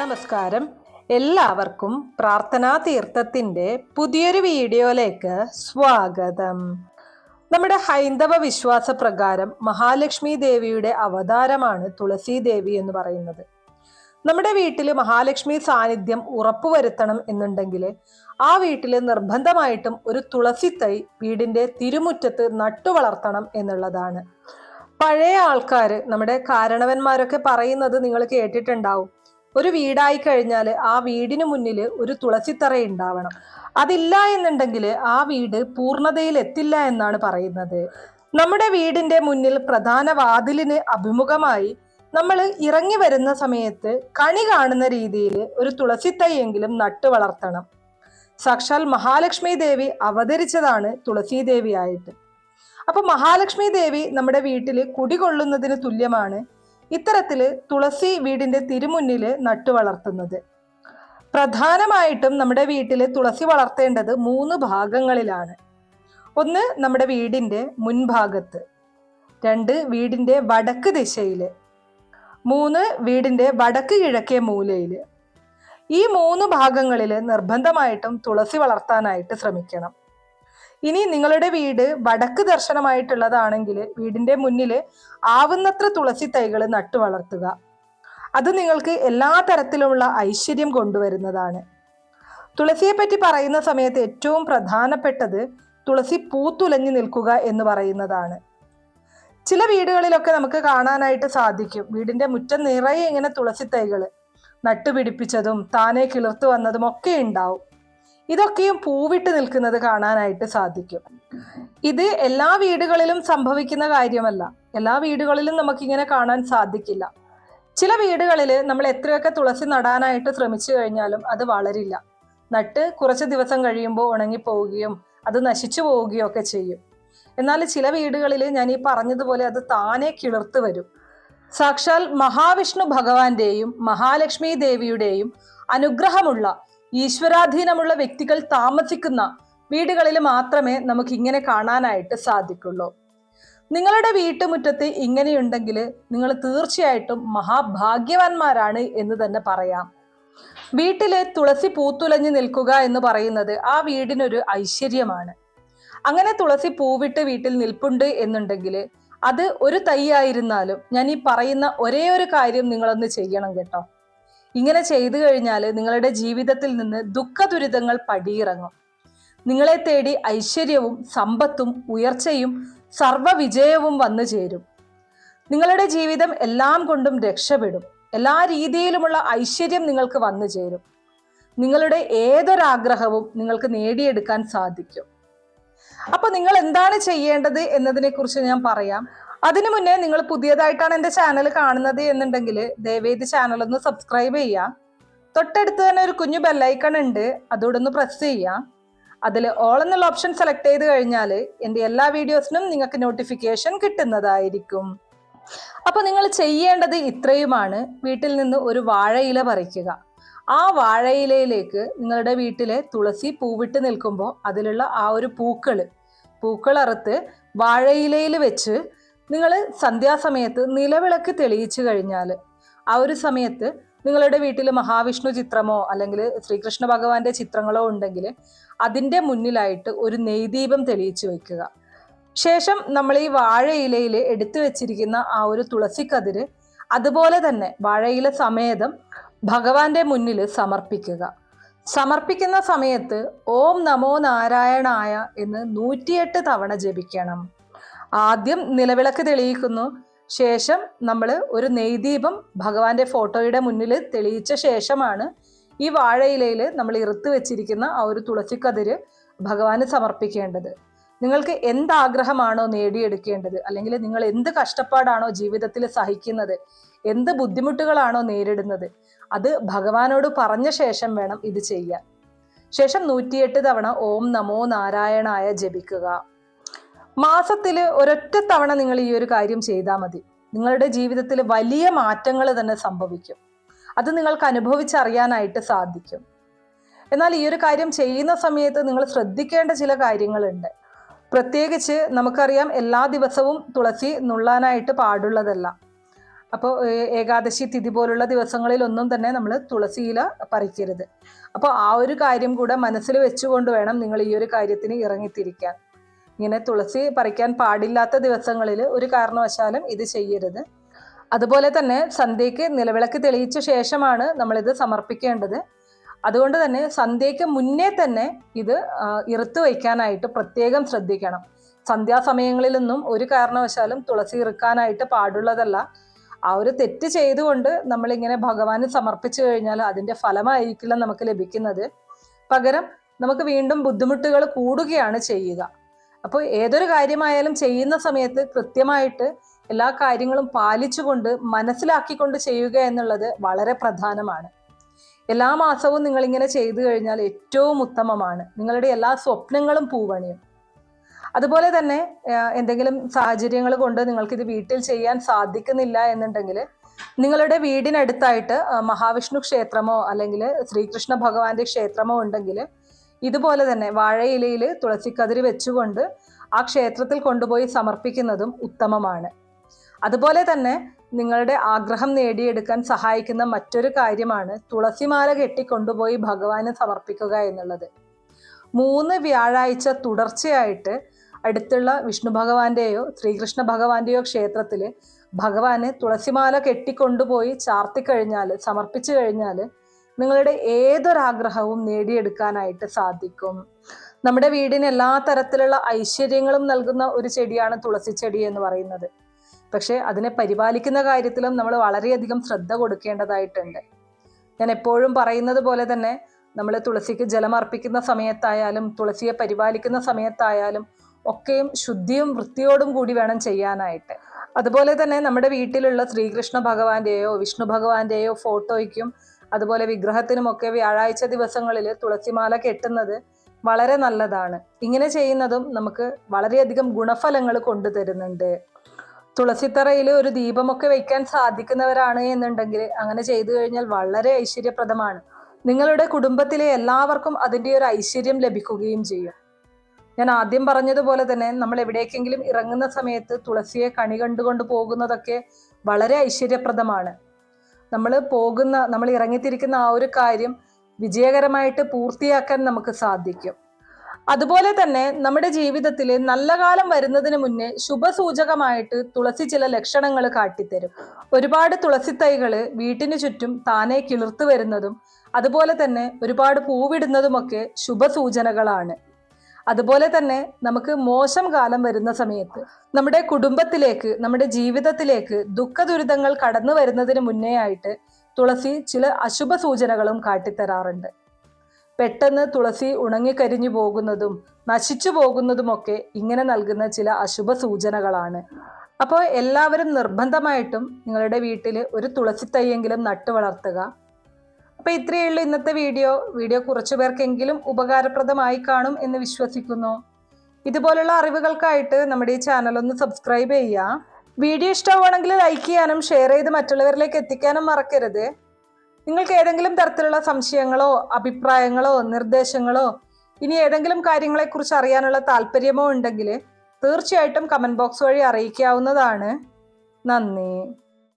നമസ്കാരം. എല്ലാവർക്കും പ്രാർത്ഥനാ തീർത്ഥത്തിൻ്റെ പുതിയൊരു വീഡിയോയിലേക്ക് സ്വാഗതം. നമ്മുടെ ഹൈന്ദവ വിശ്വാസ പ്രകാരം മഹാലക്ഷ്മി ദേവിയുടെ അവതാരമാണ് തുളസി ദേവി എന്ന് പറയുന്നത്. നമ്മുടെ വീട്ടിൽ മഹാലക്ഷ്മി സാന്നിധ്യം ഉറപ്പുവരുത്തണം എന്നുണ്ടെങ്കിൽ ആ വീട്ടിൽ നിർബന്ധമായിട്ടും ഒരു തുളസി തൈ വീടിൻ്റെ തിരുമുറ്റത്ത് നട്ടുവളർത്തണം എന്നുള്ളതാണ്. പഴയ ആൾക്കാർ, നമ്മുടെ കാരണവന്മാരൊക്കെ പറയുന്നത് നിങ്ങൾ കേട്ടിട്ടുണ്ടാവും. ഒരു വീടായി കഴിഞ്ഞാൽ ആ വീടിന് മുന്നിൽ ഒരു തുളസിത്തറ ഉണ്ടാവണം. അതില്ല എന്നുണ്ടെങ്കിൽ ആ വീട് പൂർണ്ണതയിൽ എത്തില്ല എന്നാണ് പറയുന്നത്. നമ്മുടെ വീടിന്റെ മുന്നിൽ പ്രധാന വാതിലിന് അഭിമുഖമായി നമ്മൾ ഇറങ്ങി വരുന്ന സമയത്ത് കണി കാണുന്ന രീതിയിൽ ഒരു തുളസിത്തൈയെങ്കിലും നട്ടു വളർത്തണം. സാക്ഷാൽ മഹാലക്ഷ്മി ദേവി അവതരിച്ചതാണ് തുളസി ദേവിയായിട്ട്. അപ്പൊ മഹാലക്ഷ്മി ദേവി നമ്മുടെ വീട്ടിൽ കുടികൊള്ളുന്നതിന് തുല്യമാണ് ഇത്തരത്തില് തുളസി വീടിന്റെ തിരുമുന്നിൽ നട്ടു വളർത്തുന്നത്. പ്രധാനമായിട്ടും നമ്മുടെ വീട്ടിൽ തുളസി വളർത്തേണ്ടത് 3 ഭാഗങ്ങളിലാണ്. 1 നമ്മുടെ വീടിന്റെ മുൻഭാഗത്ത്, 2 വീടിന്റെ വടക്ക് ദിശയില്, 3 വീടിന്റെ വടക്ക് കിഴക്കേ മൂലയില്. ഈ 3 ഭാഗങ്ങളിൽ നിർബന്ധമായിട്ടും തുളസി വളർത്താനായിട്ട് ശ്രമിക്കണം. ഇനി നിങ്ങളുടെ വീട് വടക്ക് ദർശനമായിട്ടുള്ളതാണെങ്കിൽ വീടിന്റെ മുന്നിൽ ആവുന്നത്ര തുളസി തൈകൾ നട്ടു വളർത്തുക. അത് നിങ്ങൾക്ക് എല്ലാ തരത്തിലുമുള്ള ഐശ്വര്യം കൊണ്ടുവരുന്നതാണ്. തുളസിയെ പറ്റി പറയുന്ന സമയത്ത് ഏറ്റവും പ്രധാനപ്പെട്ടത് തുളസി പൂത്തുലഞ്ഞു നിൽക്കുക എന്ന് പറയുന്നതാണ്. ചില വീടുകളിലൊക്കെ നമുക്ക് കാണാനായിട്ട് സാധിക്കും, വീടിന്റെ മുറ്റം നിറയെ ഇങ്ങനെ തുളസി തൈകൾ നട്ടുപിടിപ്പിച്ചതും താനെ കിളിർത്തു വന്നതും ഒക്കെ ഉണ്ടാവും. ഇതൊക്കെയും പൂവിട്ട് നിൽക്കുന്നത് കാണാനായിട്ട് സാധിക്കും. ഇത് എല്ലാ വീടുകളിലും സംഭവിക്കുന്ന കാര്യമല്ല. എല്ലാ വീടുകളിലും നമുക്കിങ്ങനെ കാണാൻ സാധിക്കില്ല. ചില വീടുകളിൽ നമ്മൾ എത്രയൊക്കെ തുളസി നടാനായിട്ട് ശ്രമിച്ചു കഴിഞ്ഞാലും അത് വളരില്ല. നട്ട് കുറച്ച് ദിവസം കഴിയുമ്പോൾ ഉണങ്ങിപ്പോവുകയും അത് നശിച്ചു പോവുകയോ ഒക്കെ ചെയ്യും. എന്നാൽ ചില വീടുകളിൽ ഞാൻ ഈ പറഞ്ഞതുപോലെ അത് താനെ കിളിർത്ത് വരും. സാക്ഷാൽ മഹാവിഷ്ണു ഭഗവാന്റെയും മഹാലക്ഷ്മി ദേവിയുടെയും അനുഗ്രഹമുള്ള ഈശ്വരാധീനമുള്ള വ്യക്തികൾ താമസിക്കുന്ന വീടുകളിൽ മാത്രമേ നമുക്ക് ഇങ്ങനെ കാണാനായിട്ട് സാധിക്കുള്ളൂ. നിങ്ങളുടെ വീട്ടുമുറ്റത്ത് ഇങ്ങനെയുണ്ടെങ്കിൽ നിങ്ങൾ തീർച്ചയായിട്ടും മഹാഭാഗ്യവാന്മാരാണ് എന്ന് തന്നെ പറയാം. വീട്ടിലെ തുളസി പൂത്തുലഞ്ഞു നിൽക്കുക എന്ന് പറയുന്നത് ആ വീടിനൊരു ഐശ്വര്യമാണ്. അങ്ങനെ തുളസി പൂവിട്ട് വീട്ടിൽ നിൽപ്പുണ്ട് എന്നുണ്ടെങ്കിൽ അത് ഒരു തൈ ആയിരുന്നാലും ഞാൻ ഈ പറയുന്ന ഒരേ ഒരു കാര്യം നിങ്ങളൊന്ന് ചെയ്യണം കേട്ടോ. ഇങ്ങനെ ചെയ്തു കഴിഞ്ഞാൽ നിങ്ങളുടെ ജീവിതത്തിൽ നിന്ന് ദുഃഖ ദുരിതങ്ങൾ പടിയിറങ്ങും. നിങ്ങളെ തേടി ഐശ്വര്യവും സമ്പത്തും ഉയർച്ചയും സർവ്വവിജയവും വന്നു ചേരും. നിങ്ങളുടെ ജീവിതം എല്ലാം കൊണ്ടും രക്ഷപ്പെടും. എല്ലാ രീതിയിലുമുള്ള ഐശ്വര്യം നിങ്ങൾക്ക് വന്നു ചേരും. നിങ്ങളുടെ ഏതൊരാഗ്രഹവും നിങ്ങൾക്ക് നേടിയെടുക്കാൻ സാധിക്കും. അപ്പൊ നിങ്ങൾ എന്താണ് ചെയ്യേണ്ടത് എന്നതിനെ കുറിച്ച് ഞാൻ പറയാം. അതിനു മുന്നേ നിങ്ങൾ പുതിയതായിട്ടാണ് എൻ്റെ ചാനൽ കാണുന്നത് എന്നുണ്ടെങ്കിൽ ദയവേത് ചാനൽ ഒന്ന് സബ്സ്ക്രൈബ് ചെയ്യുക. തൊട്ടടുത്ത് തന്നെ ഒരു കുഞ്ഞു ബെല്ലൈക്കൺ ഉണ്ട്, അതോടെ ഒന്ന് പ്രസ് ചെയ്യുക. അതിൽ ഓൾ എന്നുള്ള ഓപ്ഷൻ സെലക്ട് ചെയ്ത് കഴിഞ്ഞാൽ എൻ്റെ എല്ലാ വീഡിയോസിനും നിങ്ങൾക്ക് നോട്ടിഫിക്കേഷൻ കിട്ടുന്നതായിരിക്കും. അപ്പൊ നിങ്ങൾ ചെയ്യേണ്ടത് ഇത്രയുമാണ്. വീട്ടിൽ നിന്ന് ഒരു വാഴയില പറിക്കുക. ആ വാഴയിലയിലേക്ക് നിങ്ങളുടെ വീട്ടിലെ തുളസി പൂവിട്ട് നിൽക്കുമ്പോൾ അതിലുള്ള ആ ഒരു പൂക്കൾ അറുത്ത് വാഴയിലയിൽ വെച്ച് നിങ്ങൾ സന്ധ്യാസമയത്ത് നിലവിളക്ക് തെളിയിച്ചു കഴിഞ്ഞാൽ ആ ഒരു സമയത്ത് നിങ്ങളുടെ വീട്ടിൽ മഹാവിഷ്ണു ചിത്രമോ അല്ലെങ്കിൽ ശ്രീകൃഷ്ണ ഭഗവാന്റെ ചിത്രങ്ങളോ ഉണ്ടെങ്കിൽ അതിൻ്റെ മുന്നിലായിട്ട് ഒരു നെയ്ദീപം തെളിയിച്ചു വയ്ക്കുക. ശേഷം നമ്മൾ ഈ വാഴയിലയിൽ എടുത്തു വെച്ചിരിക്കുന്ന ആ ഒരു തുളസിക്കതിര് അതുപോലെ തന്നെ വാഴയില സമേതം ഭഗവാന്റെ മുന്നിൽ സമർപ്പിക്കുക. സമർപ്പിക്കുന്ന സമയത്ത് ഓം നമോ നാരായണായ എന്ന് 108 തവണ ജപിക്കണം. ആദ്യം നിലവിളക്ക് തെളിയിക്കുന്നു. ശേഷം നമ്മൾ ഒരു നെയ്ദീപം ഭഗവാന്റെ ഫോട്ടോയുടെ മുന്നിൽ തെളിയിച്ച ശേഷമാണ് ഈ വാഴയിലയിൽ നമ്മൾ ഇറുത്ത് വെച്ചിരിക്കുന്ന ആ ഒരു തുളസിക്കതിര് ഭഗവാന് സമർപ്പിക്കേണ്ടത്. നിങ്ങൾക്ക് എന്താഗ്രഹമാണോ നേടിയെടുക്കേണ്ടത്, അല്ലെങ്കിൽ നിങ്ങൾ എന്ത് കഷ്ടപ്പാടാണോ ജീവിതത്തിൽ സഹിക്കുന്നത്, എന്ത് ബുദ്ധിമുട്ടുകളാണോ നേരിടുന്നത്, അത് ഭഗവാനോട് പറഞ്ഞ ശേഷം വേണം ഇത് ചെയ്യാൻ. ശേഷം 108 തവണ ഓം നമോ നാരായണായ ജപിക്കുക. മാസത്തിൽ ഒരൊറ്റ തവണ നിങ്ങൾ ഈ ഒരു കാര്യം ചെയ്താൽ മതി. നിങ്ങളുടെ ജീവിതത്തിൽ വലിയ മാറ്റങ്ങൾ തന്നെ സംഭവിക്കും. അത് നിങ്ങൾക്ക് അനുഭവിച്ചറിയാനായിട്ട് സാധിക്കും. എന്നാൽ ഈ ഒരു കാര്യം ചെയ്യുന്ന സമയത്ത് നിങ്ങൾ ശ്രദ്ധിക്കേണ്ട ചില കാര്യങ്ങളുണ്ട്. പ്രത്യേകിച്ച് നമുക്കറിയാം എല്ലാ ദിവസവും തുളസി നുള്ളാനായിട്ട് പാടുള്ളതല്ല. അപ്പോൾ ഏകാദശി തിഥി പോലുള്ള ദിവസങ്ങളിലൊന്നും തന്നെ നമ്മൾ തുളസിയില പറിക്കരുത്. അപ്പോൾ ആ ഒരു കാര്യം കൂടെ മനസ്സിൽ വെച്ചുകൊണ്ട് വേണം നിങ്ങൾ ഈ ഒരു കാര്യത്തിന് ഇറങ്ങിത്തിരിക്കാൻ. ഇങ്ങനെ തുളസി പറിക്കാൻ പാടില്ലാത്ത ദിവസങ്ങളിൽ ഒരു കാരണവശാലും ഇത് ചെയ്യരുത്. അതുപോലെ തന്നെ സന്ധ്യയ്ക്ക് നിലവിളക്ക് തെളിയിച്ച ശേഷമാണ് നമ്മളിത് സമർപ്പിക്കേണ്ടത്. അതുകൊണ്ട് തന്നെ സന്ധ്യയ്ക്ക് മുന്നേ തന്നെ ഇത് ഇറുത്ത് വയ്ക്കാനായിട്ട് പ്രത്യേകം ശ്രദ്ധിക്കണം. സന്ധ്യാസമയങ്ങളിലൊന്നും ഒരു കാരണവശാലും തുളസി ഇറുക്കാനായിട്ട് പാടുള്ളതല്ല. ആ ഒരു തെറ്റ് ചെയ്തുകൊണ്ട് നമ്മളിങ്ങനെ ഭഗവാന് സമർപ്പിച്ചു കഴിഞ്ഞാൽ അതിൻ്റെ ഫലമായിരിക്കില്ല നമുക്ക് ലഭിക്കുന്നത്. പകരം നമുക്ക് വീണ്ടും ബുദ്ധിമുട്ടുകൾ കൂടുകയാണ് ചെയ്യുക. അപ്പോൾ ഏതൊരു കാര്യമായാലും ചെയ്യുന്ന സമയത്ത് കൃത്യമായിട്ട് എല്ലാ കാര്യങ്ങളും പാലിച്ചുകൊണ്ട് മനസ്സിലാക്കിക്കൊണ്ട് ചെയ്യുക എന്നുള്ളത് വളരെ പ്രധാനമാണ്. എല്ലാ മാസവും നിങ്ങളിങ്ങനെ ചെയ്തു കഴിഞ്ഞാൽ ഏറ്റവും ഉത്തമമാണ്. നിങ്ങളുടെ എല്ലാ സ്വപ്നങ്ങളും പൂവണിയും. അതുപോലെ തന്നെ എന്തെങ്കിലും സാഹചര്യങ്ങൾ കൊണ്ട് നിങ്ങൾക്കിത് വീട്ടിൽ ചെയ്യാൻ സാധിക്കുന്നില്ല എന്നുണ്ടെങ്കിൽ നിങ്ങളുടെ വീടിനടുത്തായിട്ട് മഹാവിഷ്ണു ക്ഷേത്രമോ അല്ലെങ്കിൽ ശ്രീകൃഷ്ണ ഭഗവാന്റെ ക്ഷേത്രമോ ഉണ്ടെങ്കിൽ ഇതുപോലെ തന്നെ വാഴയിലയിൽ തുളസിക്കതിരി വെച്ചുകൊണ്ട് ആ ക്ഷേത്രത്തിൽ കൊണ്ടുപോയി സമർപ്പിക്കുന്നതും ഉത്തമമാണ്. അതുപോലെ തന്നെ നിങ്ങളുടെ ആഗ്രഹം നേടിയെടുക്കാൻ സഹായിക്കുന്ന മറ്റൊരു കാര്യമാണ് തുളസിമാല കെട്ടിക്കൊണ്ടുപോയി ഭഗവാന് സമർപ്പിക്കുക എന്നുള്ളത്. 3 വ്യാഴാഴ്ച തുടർച്ചയായിട്ട് അടുത്തുള്ള വിഷ്ണു ഭഗവാന്റെയോ ശ്രീകൃഷ്ണ ഭഗവാന്റെയോ ക്ഷേത്രത്തിൽ ഭഗവാന് തുളസിമാല കെട്ടിക്കൊണ്ടുപോയി ചാർത്തിക്കഴിഞ്ഞാൽ സമർപ്പിച്ചു കഴിഞ്ഞാൽ നിങ്ങളുടെ ഏതൊരാഗ്രഹവും നേടിയെടുക്കാനായിട്ട് സാധിക്കും. നമ്മുടെ വീടിന് എല്ലാ തരത്തിലുള്ള ഐശ്വര്യങ്ങളും നൽകുന്ന ഒരു ചെടിയാണ് തുളസി ചെടി എന്ന് പറയുന്നത്. പക്ഷെ അതിനെ പരിപാലിക്കുന്ന കാര്യത്തിലും നമ്മൾ വളരെയധികം ശ്രദ്ധ കൊടുക്കേണ്ടതായിട്ടുണ്ട്. ഞാൻ എപ്പോഴും പറയുന്നത് പോലെ തന്നെ നമ്മൾ തുളസിക്ക് ജലം അർപ്പിക്കുന്ന സമയത്തായാലും തുളസിയെ പരിപാലിക്കുന്ന സമയത്തായാലും ഒക്കെയും ശുദ്ധിയും വൃത്തിയോടും കൂടി വേണം ചെയ്യാനായിട്ട്. അതുപോലെ തന്നെ നമ്മുടെ വീട്ടിലുള്ള ശ്രീകൃഷ്ണ ഭഗവാന്റെയോ വിഷ്ണു ഭഗവാന്റെയോ ഫോട്ടോയ്ക്കും അതുപോലെ വിഗ്രഹത്തിനുമൊക്കെ വ്യാഴാഴ്ച ദിവസങ്ങളിൽ തുളസിമാല കെട്ടുന്നത് വളരെ നല്ലതാണ്. ഇങ്ങനെ ചെയ്യുന്നതും നമുക്ക് വളരെയധികം ഗുണഫലങ്ങൾ കൊണ്ടുതരുന്നുണ്ട്. തുളസിത്തറയിൽ ഒരു ദീപമൊക്കെ വയ്ക്കാൻ സാധിക്കുന്നവരാണ് എന്നുണ്ടെങ്കിൽ അങ്ങനെ ചെയ്തു കഴിഞ്ഞാൽ വളരെ ഐശ്വര്യപ്രദമാണ്. നിങ്ങളുടെ കുടുംബത്തിലെ എല്ലാവർക്കും അതിൻ്റെ ഒരു ഐശ്വര്യം ലഭിക്കുകയും ചെയ്യും. ഞാൻ ആദ്യം പറഞ്ഞതുപോലെ തന്നെ നമ്മൾ എവിടേക്കെങ്കിലും ഇറങ്ങുന്ന സമയത്ത് തുളസിയെ കണി കണ്ടുകൊണ്ട് പോകുന്നതൊക്കെ വളരെ ഐശ്വര്യപ്രദമാണ്. നമ്മൾ ഇറങ്ങിത്തിരിക്കുന്ന ആ ഒരു കാര്യം വിജയകരമായിട്ട് പൂർത്തിയാക്കാൻ നമുക്ക് സാധിക്കും. അതുപോലെ തന്നെ നമ്മുടെ ജീവിതത്തിൽ നല്ല കാലം വരുന്നതിന് മുന്നേ ശുഭസൂചകമായിട്ട് തുളസി ചില ലക്ഷണങ്ങൾ കാട്ടിത്തരും. ഒരുപാട് തുളസി തൈകൾ വീട്ടിന് ചുറ്റും താനെ കിളിർത്തു വരുന്നതും അതുപോലെ തന്നെ ഒരുപാട് പൂവിടുന്നതുമൊക്കെ ശുഭസൂചനകളാണ്. അതുപോലെ തന്നെ നമുക്ക് മോശം കാലം വരുന്ന സമയത്ത് നമ്മുടെ കുടുംബത്തിലേക്ക് നമ്മുടെ ജീവിതത്തിലേക്ക് ദുഃഖ ദുരിതങ്ങൾ കടന്നു വരുന്നതിന് മുന്നേ ആയിട്ട് തുളസി ചില അശുഭ സൂചനകളും കാട്ടിത്തരാറുണ്ട്. പെട്ടെന്ന് തുളസി ഉണങ്ങിക്കരിഞ്ഞു പോകുന്നതും നശിച്ചു പോകുന്നതുമൊക്കെ ഇങ്ങനെ നൽകുന്ന ചില അശുഭ സൂചനകളാണ്. അപ്പോൾ എല്ലാവരും നിർബന്ധമായിട്ടും നിങ്ങളുടെ വീട്ടിൽ ഒരു തുളസി തൈയെങ്കിലും നട്ടു വളർത്തുക. അപ്പോൾ ഇത്രയേ ഉള്ളൂ ഇന്നത്തെ വീഡിയോ കുറച്ചു പേർക്കെങ്കിലും ഉപകാരപ്രദമായി കാണും എന്ന് വിശ്വസിക്കുന്നു. ഇതുപോലുള്ള അറിവുകൾക്കായിട്ട് നമ്മുടെ ഈ ചാനൽ ഒന്ന് സബ്സ്ക്രൈബ് ചെയ്യുക. വീഡിയോ ഇഷ്ടമാണെങ്കിൽ ലൈക്ക് ചെയ്യാനും ഷെയർ ചെയ്ത് മറ്റുള്ളവരിലേക്ക് എത്തിക്കാനും മറക്കരുത്. നിങ്ങൾക്ക് ഏതെങ്കിലും തരത്തിലുള്ള സംശയങ്ങളോ അഭിപ്രായങ്ങളോ നിർദ്ദേശങ്ങളോ ഇനി ഏതെങ്കിലും കാര്യങ്ങളെക്കുറിച്ച് അറിയാനുള്ള താല്പര്യമോ ഉണ്ടെങ്കിൽ തീർച്ചയായിട്ടും കമൻറ്റ് ബോക്സ് വഴി അറിയിക്കാവുന്നതാണ്. നന്ദി.